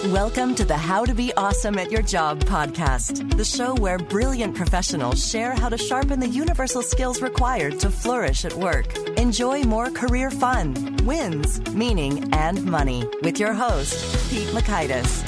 Welcome to the How to Be Awesome at Your Job podcast, the show where brilliant professionals share how to sharpen the universal skills required to flourish at work. Enjoy more career fun, wins, meaning, and money with your host, Pete Makaitis.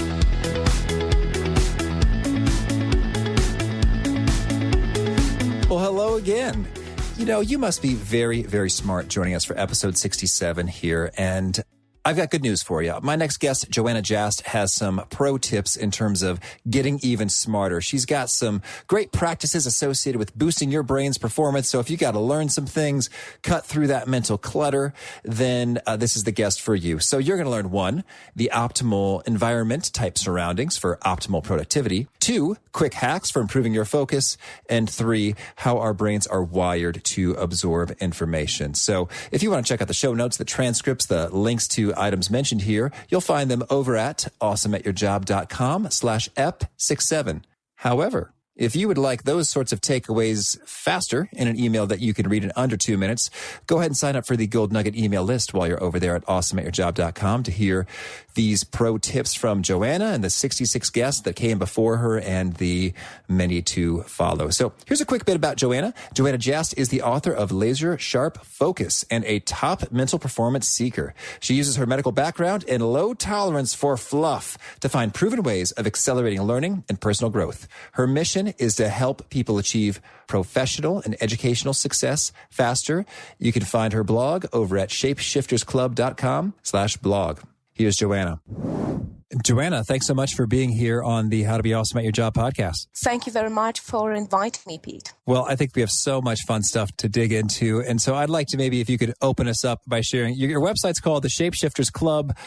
Well, hello again. You know, you must be very, very smart joining us for episode 67 here, and I've got good news for you. My next guest, Joanna Jast, has some pro tips in terms of getting even smarter. She's got some great practices associated with boosting your brain's performance. So if you got to learn some things, cut through that mental clutter, then this is the guest for you. So you're going to learn 1, the optimal environment type surroundings for optimal productivity. 2, quick hacks for improving your focus. And 3, how our brains are wired to absorb information. So if you want to check out the show notes, the transcripts, the links to items mentioned here, you'll find them over at awesomeatyourjob.com/ep67. However, if you would like those sorts of takeaways faster in an email that you can read in under 2 minutes, go ahead and sign up for the Gold Nugget email list while you're over there at awesomeatyourjob.com to hear these pro tips from Joanna and the 66 guests that came before her and the many to follow. So here's a quick bit about Joanna. Joanna Jast is the author of Laser Sharp Focus and a top mental performance seeker. She uses her medical background and low tolerance for fluff to find proven ways of accelerating learning and personal growth. Her mission is to help people achieve professional and educational success faster. You can find her blog over at shapeshiftersclub.com/blog. Here's Joanna. Joanna, thanks so much for being here on the How to Be Awesome at Your Job podcast. Thank you very much for inviting me, Pete. Well, I think we have so much fun stuff to dig into. And so I'd like to maybe if you could open us up by sharing, your website's called the Shapeshifters Club.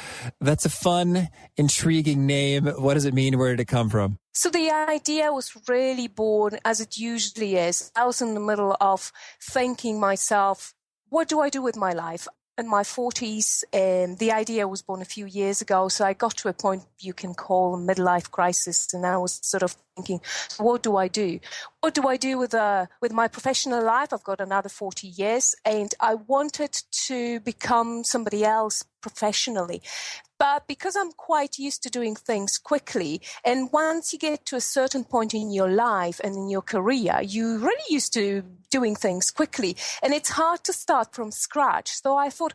That's a fun, intriguing name. What does it mean? Where did it come from? So the idea was really born, as it usually is. I was in the middle of thinking myself, what do I do with my life? In my 40s, the idea was born a few years ago. So I got to a point you can call a midlife crisis. And I was sort of thinking, so what do I do? What do I do with my professional life? I've got another 40 years and I wanted to become somebody else professionally. But because I'm quite used to doing things quickly, and once you get to a certain point in your life and in your career, you're really used to doing things quickly. And it's hard to start from scratch. So I thought,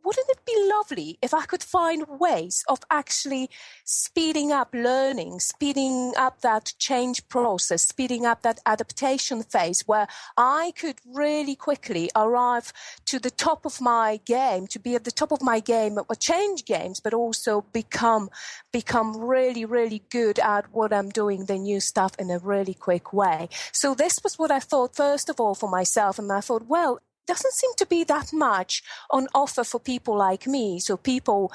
wouldn't it be lovely if I could find ways of actually speeding up learning, speeding up that change process, speeding up that adaptation phase where I could really quickly arrive to the top of my game, to be at the top of my game at change games, but also become really, really good at what I'm doing, the new stuff in a really quick way. So this was what I thought, first of all, for myself. And I thought, well, doesn't seem to be that much on offer for people like me. So people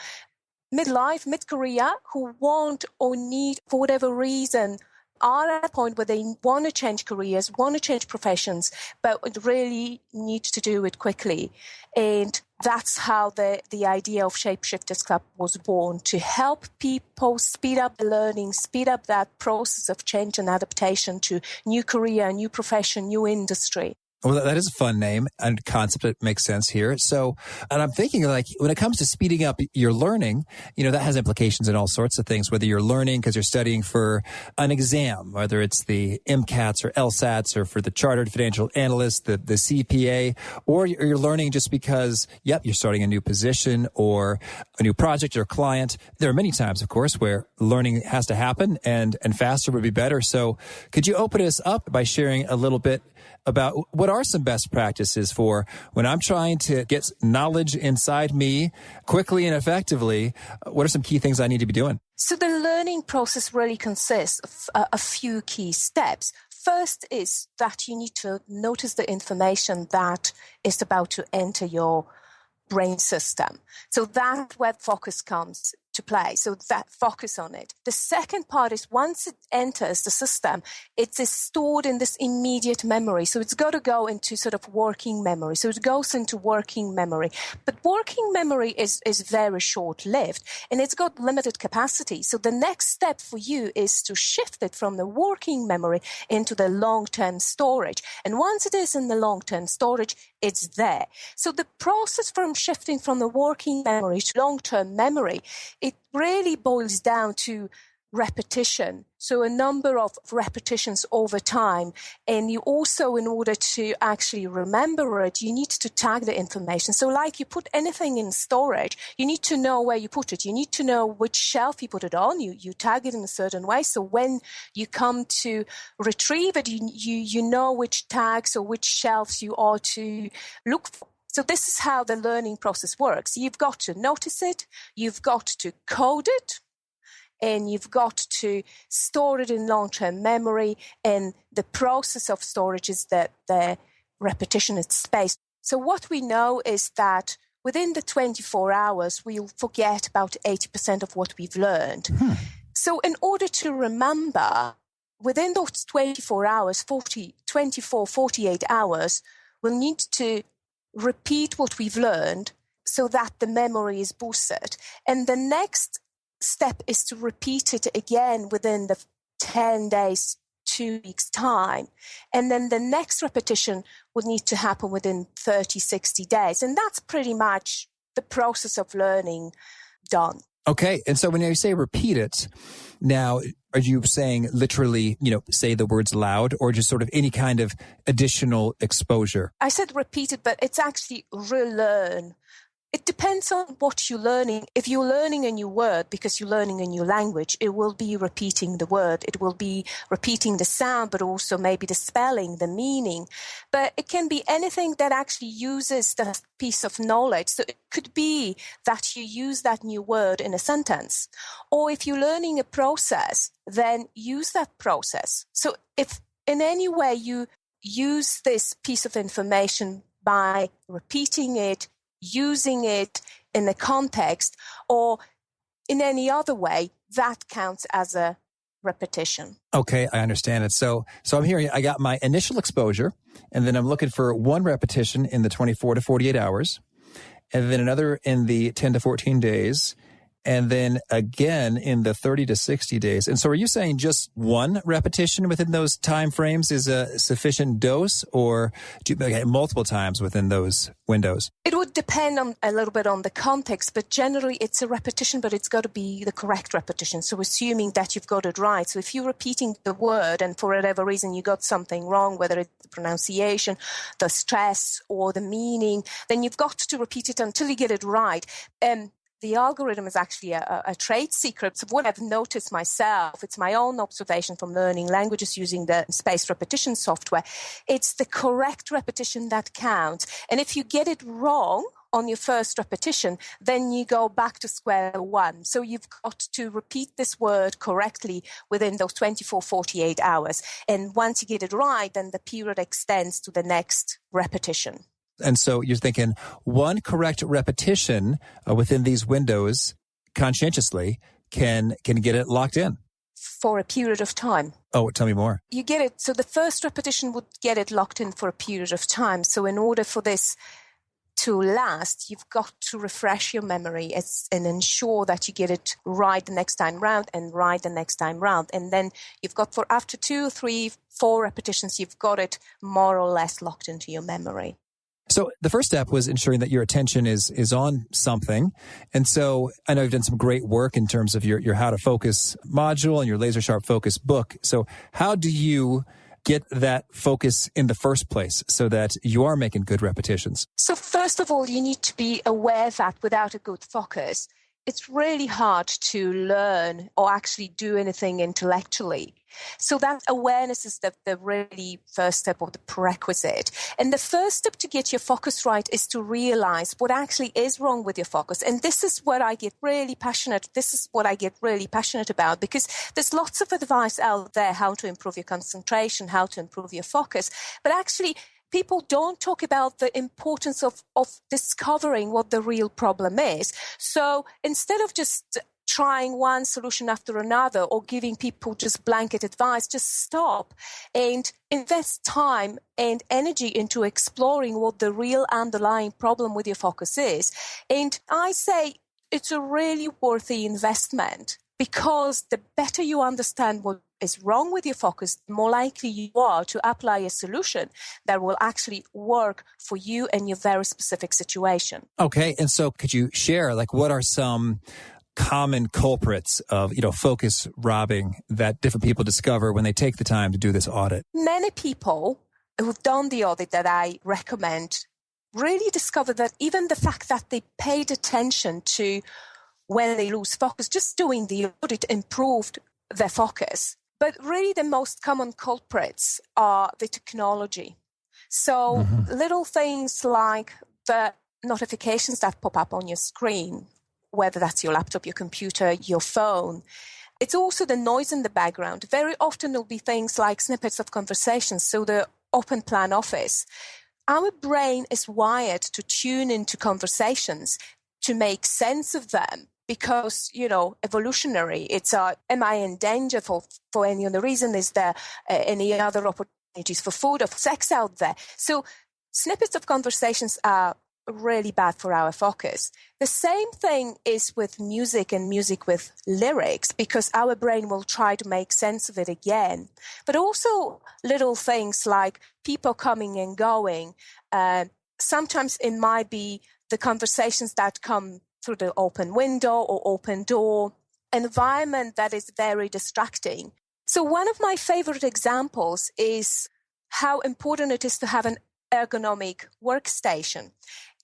midlife, mid-career who want or need, for whatever reason, are at a point where they want to change careers, want to change professions, but really need to do it quickly. And that's how the idea of Shapeshifters Club was born, to help people speed up the learning, speed up that process of change and adaptation to new career, new profession, new industry. Well, that is a fun name and concept that makes sense here. So, and I'm thinking like when it comes to speeding up your learning, you know, that has implications in all sorts of things, whether you're learning because you're studying for an exam, whether it's the MCATs or LSATs or for the Chartered Financial Analyst, the CPA, or you're learning just because, you're starting a new position or a new project or client. There are many times, of course, where learning has to happen and faster would be better. So could you open us up by sharing a little bit about what are some best practices for when I'm trying to get knowledge inside me quickly and effectively? What are some key things I need to be doing? So the learning process really consists of a few key steps. First is that you need to notice the information that is about to enter your brain system. So that's where focus comes to play. So that focus on it. The second part is once it enters the system, it is stored in this immediate memory. So it's got to go into sort of working memory. So it goes into working memory. But working memory is very short-lived and it's got limited capacity. So the next step for you is to shift it from the working memory into the long-term storage. And once it is in the long-term storage, it's there. So the process from shifting from the working memory to long-term memory it really boils down to repetition. So a number of repetitions over time. And you also, in order to actually remember it, you need to tag the information. So like you put anything in storage, you need to know where you put it. You need to know which shelf you put it on. You tag it in a certain way. So when you come to retrieve it, you know which tags or which shelves you are to look for. So this is how the learning process works. You've got to notice it. You've got to code it. And you've got to store it in long-term memory. And the process of storage is the repetition is spaced. So what we know is that within the 24 hours, we'll forget about 80% of what we've learned. So in order to remember, within those 24 hours, 48 hours, we'll need to repeat what we've learned so that the memory is boosted. And the next step is to repeat it again within the 10 days, 2 weeks time. And then the next repetition would need to happen within 30, 60 days. And that's pretty much the process of learning done. Okay. And so when you say repeat it, now, are you saying literally, say the words loud, or just sort of any kind of additional exposure? I said repeat it, but it's actually relearn. It depends on what you're learning. If you're learning a new word because you're learning a new language, it will be repeating the word. It will be repeating the sound, but also maybe the spelling, the meaning. But it can be anything that actually uses that piece of knowledge. So it could be that you use that new word in a sentence. Or if you're learning a process, then use that process. So if in any way you use this piece of information by repeating it, using it in a context, or in any other way, that counts as a repetition. Okay, I understand it. So I'm hearing I got my initial exposure, and then I'm looking for one repetition in the 24 to 48 hours, and then another in the 10 to 14 days, and then again in the 30 to 60 days. And so are you saying just one repetition within those time frames is a sufficient dose, or do you multiple times within those windows? It would depend on a little bit on the context, but generally it's a repetition, but it's got to be the correct repetition. So assuming that you've got it right. So if you're repeating the word and for whatever reason you got something wrong, whether it's the pronunciation, the stress, or the meaning, then you've got to repeat it until you get it right. The algorithm is actually a trade secret. So what I've noticed myself, it's my own observation from learning languages using the spaced repetition software. It's the correct repetition that counts. And if you get it wrong on your first repetition, then you go back to square one. So you've got to repeat this word correctly within those 24, 48 hours. And once you get it right, then the period extends to the next repetition. And so you're thinking one correct repetition within these windows conscientiously can get it locked in. For a period of time. Oh, tell me more. You get it. So the first repetition would get it locked in for a period of time. So in order for this to last, you've got to refresh your memory and ensure that you get it right the next time round and right the next time round. And then you've got for after 2, 3, 4 repetitions, you've got it more or less locked into your memory. So the first step was ensuring that your attention is on something. And so I know you've done some great work in terms of your How to Focus module and your Laser Sharp Focus book. So how do you get that focus in the first place so that you are making good repetitions? So first of all, you need to be aware that without a good focus, it's really hard to learn or actually do anything intellectually. So that awareness is the really first step of the prerequisite. And the first step to get your focus right is to realize what actually is wrong with your focus. And this is what I get really passionate. This is what I get really passionate about, because there's lots of advice out there how to improve your concentration, how to improve your focus. But actually, people don't talk about the importance of discovering what the real problem is. So instead of just trying one solution after another or giving people just blanket advice, just stop and invest time and energy into exploring what the real underlying problem with your focus is. And I say it's a really worthy investment, because the better you understand what is wrong with your focus, the more likely you are to apply a solution that will actually work for you and your very specific situation. Okay. And so could you share, what are some common culprits of, focus robbing that different people discover when they take the time to do this audit? Many people who've done the audit that I recommend really discover that even the fact that they paid attention to when they lose focus, just doing the audit improved their focus. But really the most common culprits are the technology. So little things like the notifications that pop up on your screen, whether that's your laptop, your computer, your phone. It's also the noise in the background. Very often there'll be things like snippets of conversations. So the open plan office. Our brain is wired to tune into conversations to make sense of them because, evolutionary, it's am I in danger for any other reason? Is there any other opportunities for food or for sex out there? So snippets of conversations are really bad for our focus. The same thing is with music and music with lyrics, because our brain will try to make sense of it again. But also little things like people coming and going. Sometimes it might be the conversations that come through the open window or open door, environment that is very distracting. So one of my favorite examples is how important it is to have an ergonomic workstation.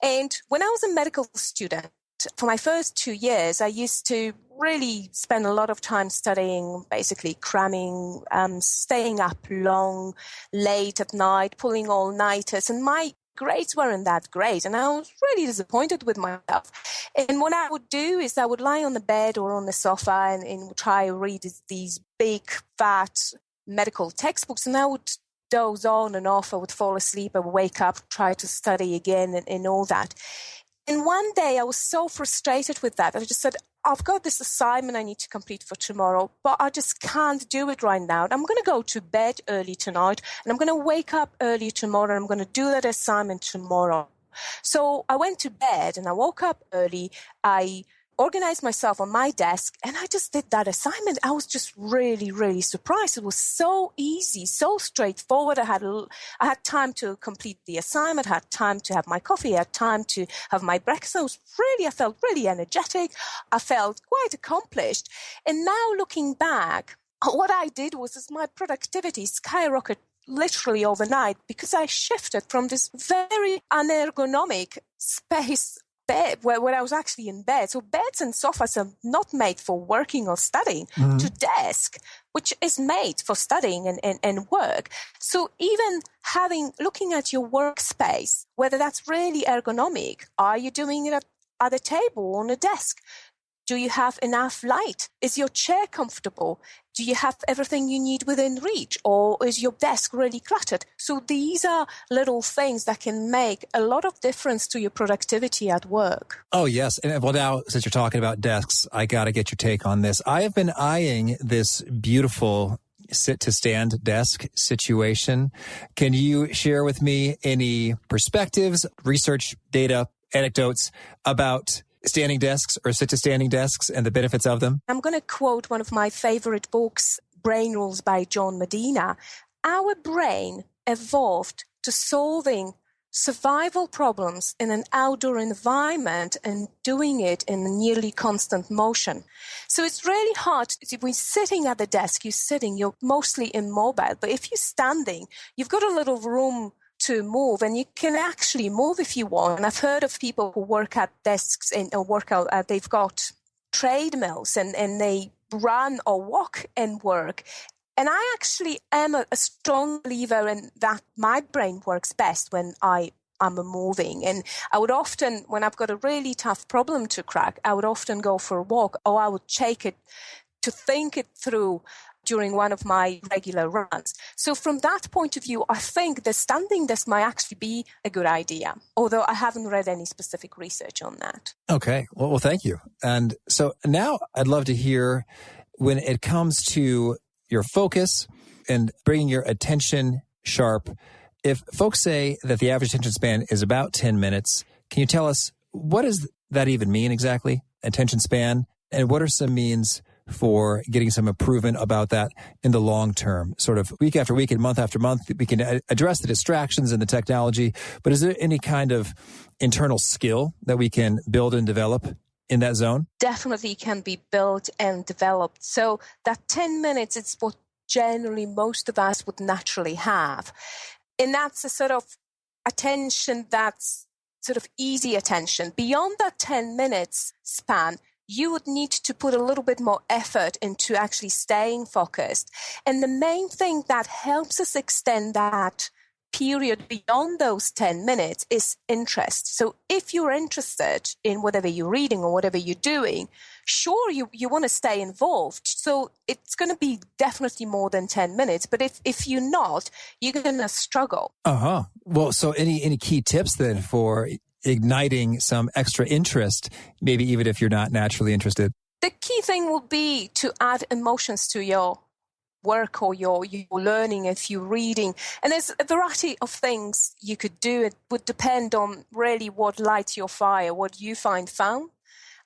And when I was a medical student, for my first 2 years, I used to really spend a lot of time studying, basically cramming, staying up long, late at night, pulling all-nighters, and my grades weren't that great, and I was really disappointed with myself. And what I would do is I would lie on the bed or on the sofa and try to read these big, fat medical textbooks, and I would doze on and off. I would fall asleep. I would wake up, try to study again and all that. And one day I was so frustrated with that. I just said, I've got this assignment I need to complete for tomorrow, but I just can't do it right now. I'm going to go to bed early tonight and I'm going to wake up early tomorrow. And I'm going to do that assignment tomorrow. So I went to bed and I woke up early. I organized myself on my desk and I just did that assignment. I was just really, really surprised. It was so easy, so straightforward. I had time to complete the assignment, I had time to have my coffee, I had time to have my breakfast. I felt really energetic. I felt quite accomplished. And now looking back, what I did was my productivity skyrocketed literally overnight because I shifted from this very unergonomic space bed where I was actually in bed. So beds and sofas are not made for working or studying, to desk, which is made for studying and work. So even looking at your workspace, whether that's really ergonomic, are you doing it at a table or on a desk? Do you have enough light? Is your chair comfortable? Do you have everything you need within reach? Or is your desk really cluttered? So these are little things that can make a lot of difference to your productivity at work. Oh, yes. And well, now, since you're talking about desks, I got to get your take on this. I have been eyeing this beautiful sit-to-stand desk situation. Can you share with me any perspectives, research, data, anecdotes about standing desks or sit-to-standing desks and the benefits of them? I'm going to quote one of my favorite books, Brain Rules by John Medina. Our brain evolved to solving survival problems in an outdoor environment and doing it in nearly constant motion. So it's really hard. If you're sitting at the desk, you're mostly immobile. But if you're standing, you've got a little room to move, and you can actually move if you want. And I've heard of people who work at desks and work out. They've got treadmills and they run or walk and work. And I actually am a strong believer in that my brain works best when I'm moving. And I would often, when I've got a really tough problem to crack, I would often go for a walk, or I would take it to think it through during one of my regular runs. So from that point of view, I think the standing desk might actually be a good idea, although I haven't read any specific research on that. Okay. Well, thank you. And so now I'd love to hear, when it comes to your focus and bringing your attention sharp, if folks say that the average attention span is about 10 minutes, can you tell us, what does that even mean exactly, attention span? And what are some means for getting some improvement about that in the long term? Sort of week after week and month after month, we can address the distractions and the technology, but is there any kind of internal skill that we can build and develop in that zone? Definitely can be built and developed. So that 10 minutes, it's what generally most of us would naturally have. And that's a sort of attention that's sort of easy attention. Beyond that 10 minutes span, you would need to put a little bit more effort into actually staying focused. And the main thing that helps us extend that period beyond those 10 minutes is interest. So if you're interested in whatever you're reading or whatever you're doing, sure, you want to stay involved. So it's going to be definitely more than 10 minutes. But if you're not, you're going to struggle. Uh-huh. Well, so any key tips then for igniting some extra interest, maybe even if you're not naturally interested? The key thing will be to add emotions to your work or your learning if you're reading. And there's a variety of things you could do. It would depend on really what lights your fire, what you find fun,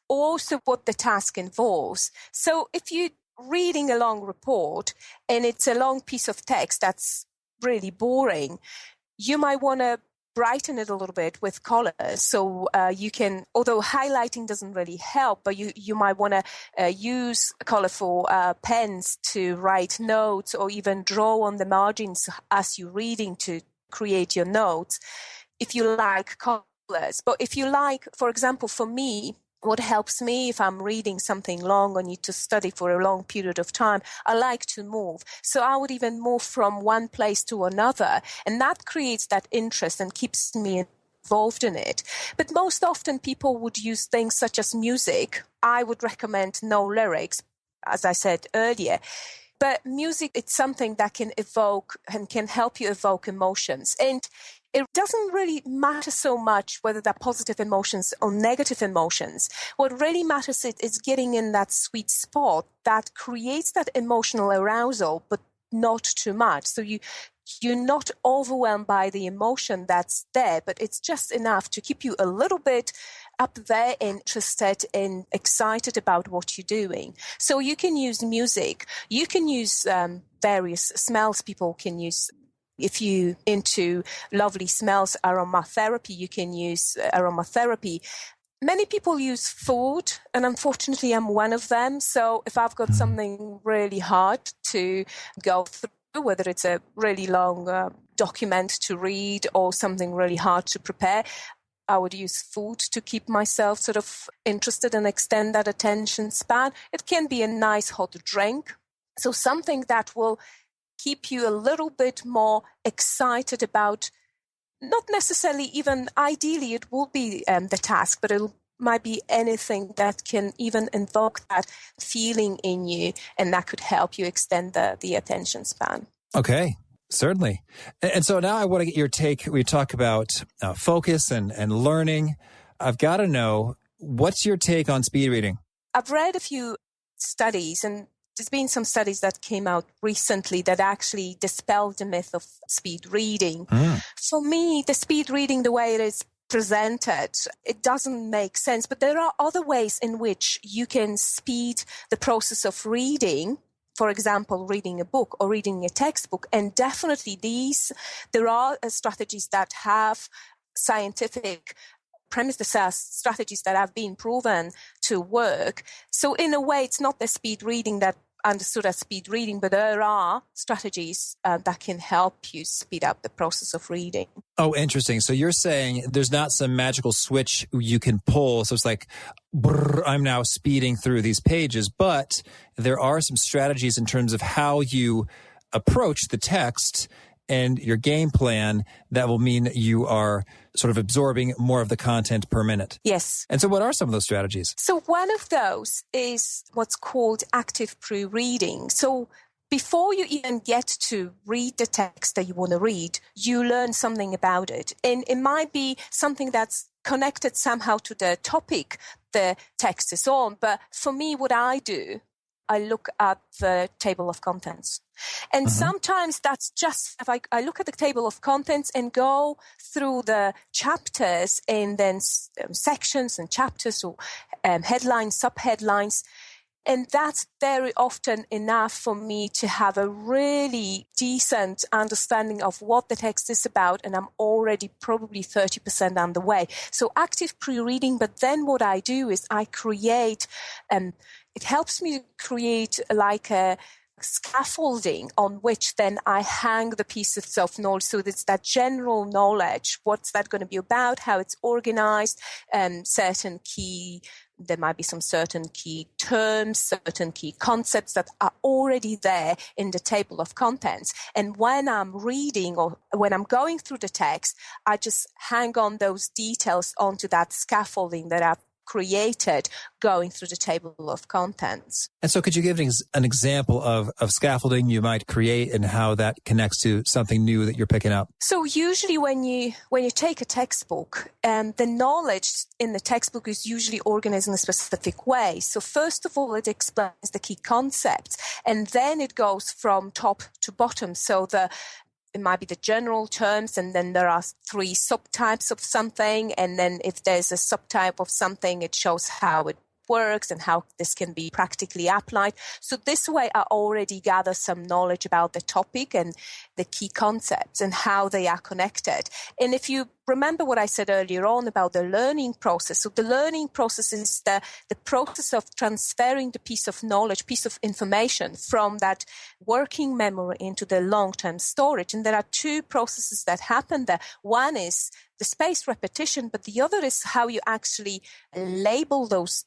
also what the task involves. So if you're reading a long report and it's a long piece of text that's really boring, you might want to brighten it a little bit with colors. So you can, although highlighting doesn't really help, but you might want to use colorful pens to write notes or even draw on the margins as you're reading to create your notes if you like colors. But if you like, for example, for me, what helps me if I'm reading something long or need to study for a long period of time, I like to move. So I would even move from one place to another, and that creates that interest and keeps me involved in it. But most often people would use things such as music. I would recommend no lyrics, as I said earlier. But music, it's something that can evoke and can help you evoke emotions. And it doesn't really matter so much whether they're positive emotions or negative emotions. What really matters is getting in that sweet spot that creates that emotional arousal, but not too much. So you're not overwhelmed by the emotion that's there, but it's just enough to keep you a little bit up there, interested and excited about what you're doing. So you can use music. You can use various smells. People can use, if you're into lovely smells, aromatherapy, you can use aromatherapy. Many people use food, and unfortunately I'm one of them. So if I've got something really hard to go through, whether it's a really long document to read or something really hard to prepare, I would use food to keep myself sort of interested and extend that attention span. It can be a nice hot drink. So something that will keep you a little bit more excited about, not necessarily even, ideally it will be the task, but it might be anything that can even invoke that feeling in you, and that could help you extend the attention span. Okay, certainly. And so now I want to get your take. We talk about focus and learning. I've got to know, what's your take on speed reading? I've read a few studies, and there's been some studies that came out recently that actually dispelled the myth of speed reading. For me, the speed reading, the way it is presented, it doesn't make sense. But there are other ways in which you can speed the process of reading. For example, reading a book or reading a textbook. And definitely there are strategies that have scientific premise, the strategies that have been proven to work. So in a way, it's not the speed reading that understood as speed reading, but there are strategies that can help you speed up the process of reading. Oh, interesting. So you're saying there's not some magical switch you can pull. So it's like, brrr, I'm now speeding through these pages, but there are some strategies in terms of how you approach the text and your game plan that will mean you are sort of absorbing more of the content per minute. Yes. And so what are some of those strategies? So one of those is what's called active pre-reading. So before you even get to read the text that you want to read, you learn something about it. And it might be something that's connected somehow to the topic the text is on. But for me, what I do, I look at the table of contents. And sometimes that's just, if I look at the table of contents and go through the chapters and then sections and chapters or headlines, subheadlines, And that's very often enough for me to have a really decent understanding of what the text is about, and I'm already probably 30% on the way. So active pre-reading, but then what I do is I create, it helps me create like a scaffolding on which then I hang the pieces of knowledge. So it's that general knowledge. What's that going to be about? How it's organized? There might be some certain key terms, certain key concepts that are already there in the table of contents. And when I'm reading or when I'm going through the text, I just hang on those details onto that scaffolding that I've created going through the table of contents. And so could you give an example of scaffolding you might create and how that connects to something new that you're picking up? So usually when you take a textbook, the knowledge in the textbook is usually organized in a specific way. So first of all, it explains the key concepts, and then it goes from top to bottom. So it might be the general terms, and then there are 3 subtypes of something. And then if there's a subtype of something, it shows how it works and how this can be practically applied. So this way I already gather some knowledge about the topic and the key concepts and how they are connected. And if you remember what I said earlier on about the learning process, so the learning process is the process of transferring the piece of knowledge, piece of information from that working memory into the long-term storage. And there are 2 processes that happen there. One is the spaced repetition, but the other is how you actually label this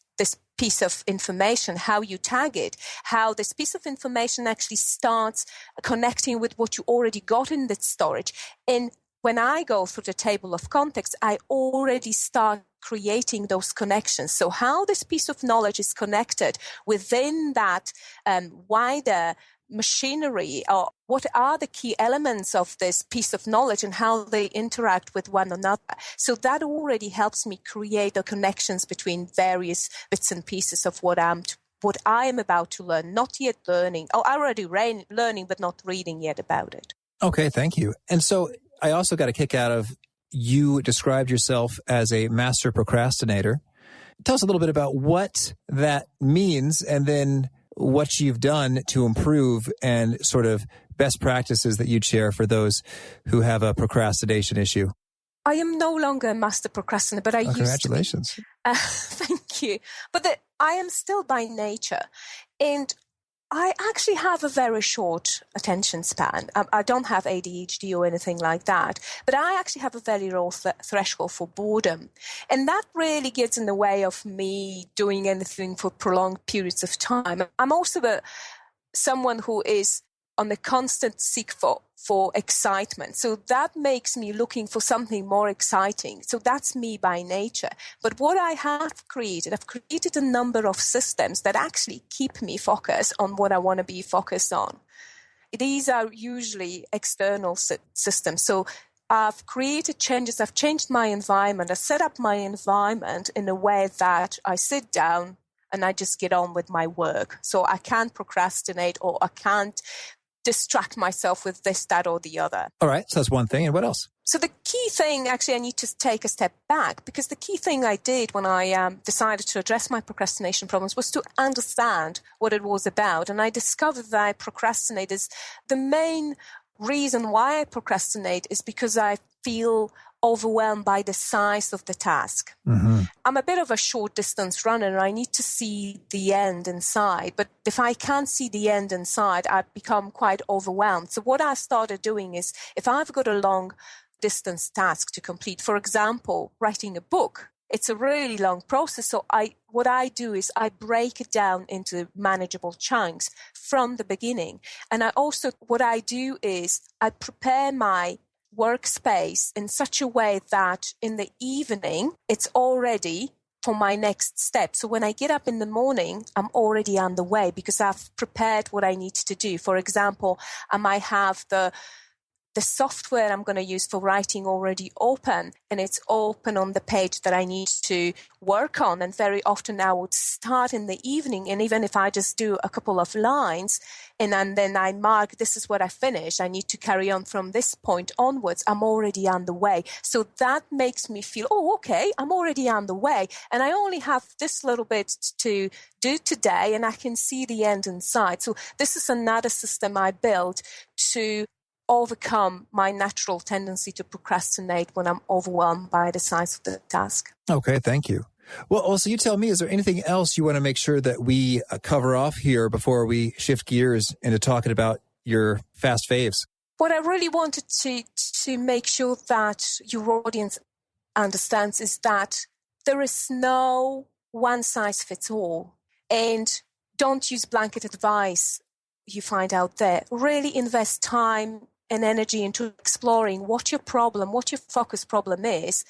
piece of information, how you tag it, how this piece of information actually starts connecting with what you already got in that storage. And when I go through the table of context, I already start creating those connections. So how this piece of knowledge is connected within that wider machinery, or what are the key elements of this piece of knowledge and how they interact with one another. So that already helps me create the connections between various bits and pieces of what I am about to learn, not yet learning, or already learning, but not reading yet about it. Okay, thank you. And so I also got a kick out of, you described yourself as a master procrastinator. Tell us a little bit about what that means, and then what you've done to improve, and sort of best practices that you'd share for those who have a procrastination issue. I am no longer a master procrastinator, but I used to be. Congratulations. Thank you. But I am still by nature. And I actually have a very short attention span. I don't have ADHD or anything like that, but I actually have a very low threshold for boredom. And that really gets in the way of me doing anything for prolonged periods of time. I'm also someone who is on the constant seek for excitement. So that makes me looking for something more exciting. So that's me by nature. But what I have created, I've created a number of systems that actually keep me focused on what I want to be focused on. These are usually external systems. So I've created changes. I've changed my environment. I set up my environment in a way that I sit down and I just get on with my work. So I can't procrastinate, or I can't distract myself with this, that, or the other. All right. So that's one thing. And what else? So the key thing, actually, I need to take a step back, because the key thing I did when I decided to address my procrastination problems was to understand what it was about. And I discovered that I procrastinate is the main reason why I procrastinate is because I feel overwhelmed by the size of the task. Mm-hmm. I'm a bit of a short distance runner, and I need to see the end in sight. But if I can't see the end in sight, I become quite overwhelmed. So what I started doing is, if I've got a long distance task to complete, for example, writing a book, it's a really long process. So what I do is I break it down into manageable chunks from the beginning. And what I do is I prepare my workspace in such a way that in the evening it's all ready for my next step. So when I get up in the morning, I'm already on the way because I've prepared what I need to do. For example, I might have the the software I'm going to use for writing already open, and it's open on the page that I need to work on. And very often I would start in the evening, and even if I just do a couple of lines and then I mark, this is what I finished, I need to carry on from this point onwards, I'm already on the way. So that makes me feel, oh, okay, I'm already on the way. And I only have this little bit to do today, and I can see the end in sight. So this is another system I built to overcome my natural tendency to procrastinate when I'm overwhelmed by the size of the task. Okay, thank you. Well, also, you tell me, is there anything else you want to make sure that we cover off here before we shift gears into talking about your fast faves? What I really wanted to make sure that your audience understands is that there is no one size fits all. And don't use blanket advice you find out there. Really invest time and energy into exploring what your focus problem is.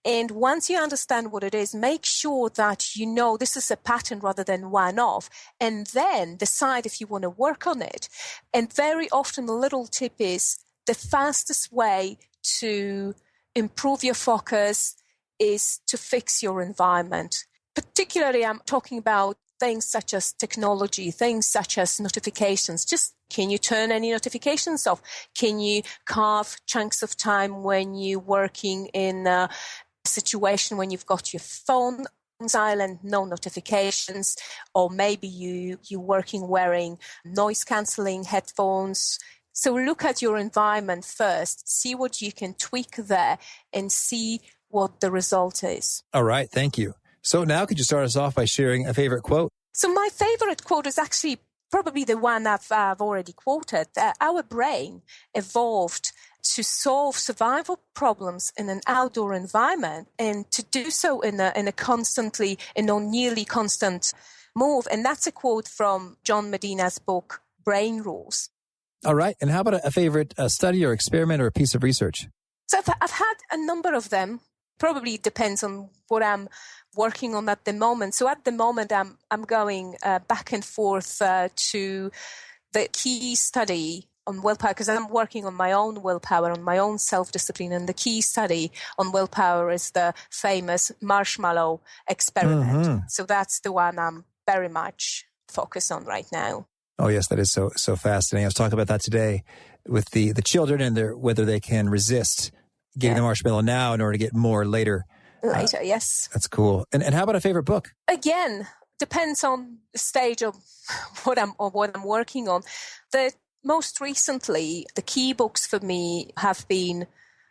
And once you understand what it is, make sure that you know this is a pattern rather than one-off, and then decide if you want to work on it. And very often, a little tip is the fastest way to improve your focus is to fix your environment. Particularly, I'm talking about things such as technology, things such as notifications. Just, can you turn any notifications off? Can you carve chunks of time when you're working in a situation when you've got your phone on silent, no notifications, or maybe you're working wearing noise-cancelling headphones? So look at your environment first, see what you can tweak there, and see what the result is. All right, thank you. So now could you start us off by sharing a favorite quote? So my favorite quote is actually probably the one I've already quoted. Our brain evolved to solve survival problems in an outdoor environment, and to do so in a constantly and nearly constant move. And that's a quote from John Medina's book, Brain Rules. All right. And how about a favorite study or experiment or a piece of research? So I've had a number of them. Probably depends on what I'm working on at the moment. So at the moment, I'm going back and forth to the key study on willpower, because I'm working on my own willpower, on my own self-discipline. And the key study on willpower is the famous marshmallow experiment. Mm-hmm. So that's the one I'm very much focused on right now. Oh, yes, that is so fascinating. I was talking about that today with the children and whether they can resist getting the marshmallow now in order to get more later. Later, yes. That's cool. And how about a favorite book? Again, depends on the stage of what I'm working on. Most recently, the key books for me have been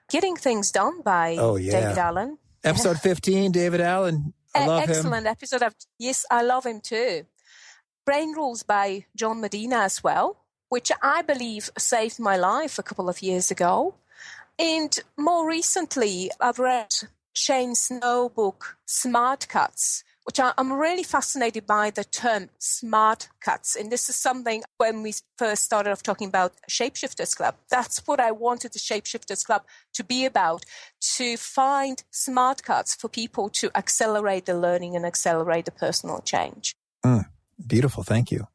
Getting Things Done by David Allen. Episode 15, David Allen. I love him. Excellent episode. Yes, I love him too. Brain Rules by John Medina as well, which I believe saved my life a couple of years ago. And more recently, I've read Shane Snow's book, Smart Cuts, which I'm really fascinated by the term smart cuts. And this is something when we first started off talking about Shapeshifters Club, that's what I wanted the Shapeshifters Club to be about, to find smart cuts for people to accelerate the learning and accelerate the personal change. Beautiful. Thank you.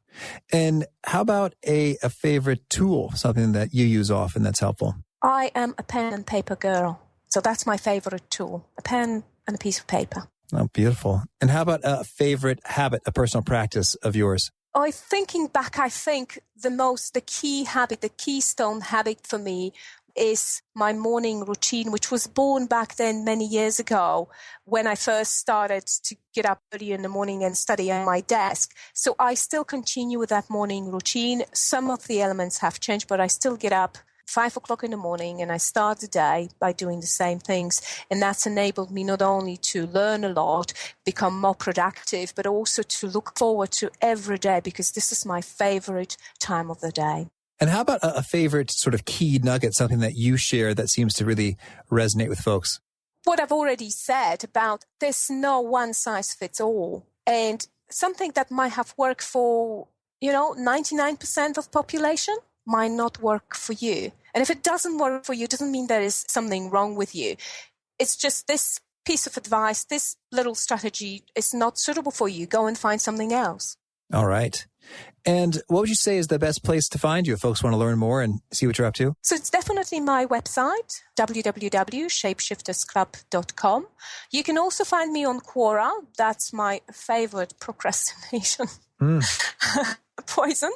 And how about a favorite tool, something that you use often that's helpful? I am a pen and paper girl. So that's my favorite tool, a pen and a piece of paper. Oh, beautiful. And how about a favorite habit, a personal practice of yours? Thinking back, I think the key habit, the keystone habit for me is my morning routine, which was born back then many years ago when I first started to get up early in the morning and study at my desk. So I still continue with that morning routine. Some of the elements have changed, but I still get up 5 o'clock in the morning and I start the day by doing the same things. And that's enabled me not only to learn a lot, become more productive, but also to look forward to every day, because this is my favorite time of the day. And how about a favorite sort of key nugget, something that you share that seems to really resonate with folks? What I've already said about there's no one size fits all. And something that might have worked for, 99% of population might not work for you. And if it doesn't work for you, it doesn't mean there is something wrong with you. It's just this piece of advice, this little strategy is not suitable for you. Go and find something else. All right. And what would you say is the best place to find you if folks want to learn more and see what you're up to? So it's definitely my website, www.shapeshiftersclub.com. You can also find me on Quora. That's my favorite procrastination poison.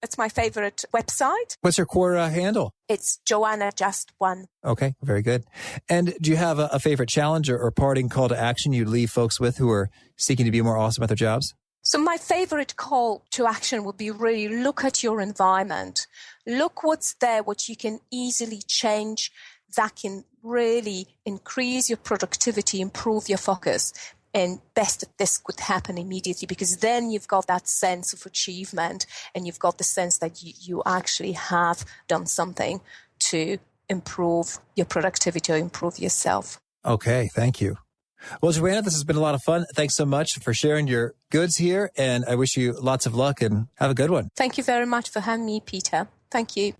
It's my favorite website. What's your Quora handle? It's Joanna Jast 1. Okay, very good. And do you have a favorite challenge or parting call to action you'd leave folks with who are seeking to be more awesome at their jobs? So my favorite call to action would be really look at your environment. Look what's there, what you can easily change that can really increase your productivity, improve your focus. And best that this could happen immediately, because then you've got that sense of achievement and you've got the sense that you actually have done something to improve your productivity or improve yourself. Okay, thank you. Well, Joanna, this has been a lot of fun. Thanks so much for sharing your goods here, and I wish you lots of luck and have a good one. Thank you very much for having me, Peter. Thank you.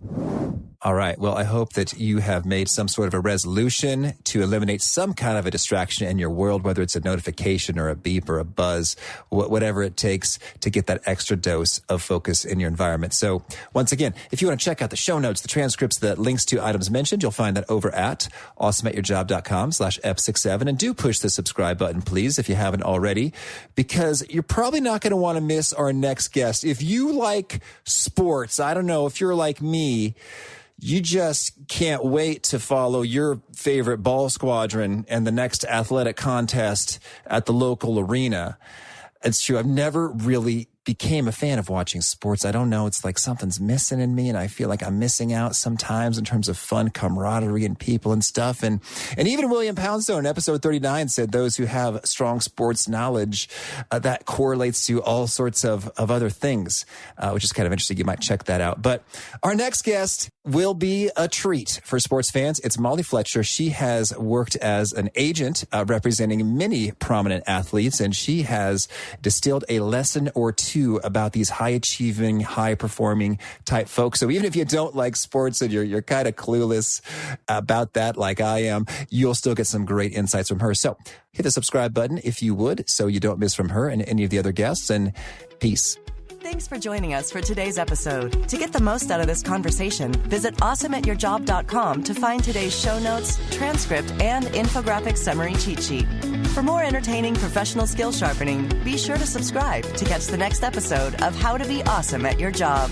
All right. Well, I hope that you have made some sort of a resolution to eliminate some kind of a distraction in your world, whether it's a notification or a beep or a buzz, whatever it takes to get that extra dose of focus in your environment. So once again, if you want to check out the show notes, the transcripts, the links to items mentioned, you'll find that over at awesomeatyourjob.com/F67. And do push the subscribe button, please, if you haven't already, because you're probably not going to want to miss our next guest. If you like sports, I don't know, if you're like me, you just can't wait to follow your favorite ball squadron and the next athletic contest at the local arena. It's true. I've never really became a fan of watching sports. I don't know. It's like something's missing in me, and I feel like I'm missing out sometimes in terms of fun, camaraderie, and people and stuff. And even William Poundstone in episode 39 said those who have strong sports knowledge, that correlates to all sorts of other things, which is kind of interesting. You might check that out. But our next guest will be a treat for sports fans. It's Molly Fletcher. She has worked as an agent representing many prominent athletes, and she has distilled a lesson or two about these high-achieving, high-performing type folks. So even if you don't like sports and you're kind of clueless about that like I am, you'll still get some great insights from her. So hit the subscribe button if you would, so you don't miss from her and any of the other guests, and peace. Thanks for joining us for today's episode. To get the most out of this conversation, visit awesomeatyourjob.com to find today's show notes, transcript, and infographic summary cheat sheet. For more entertaining professional skill sharpening, be sure to subscribe to catch the next episode of How to Be Awesome at Your Job.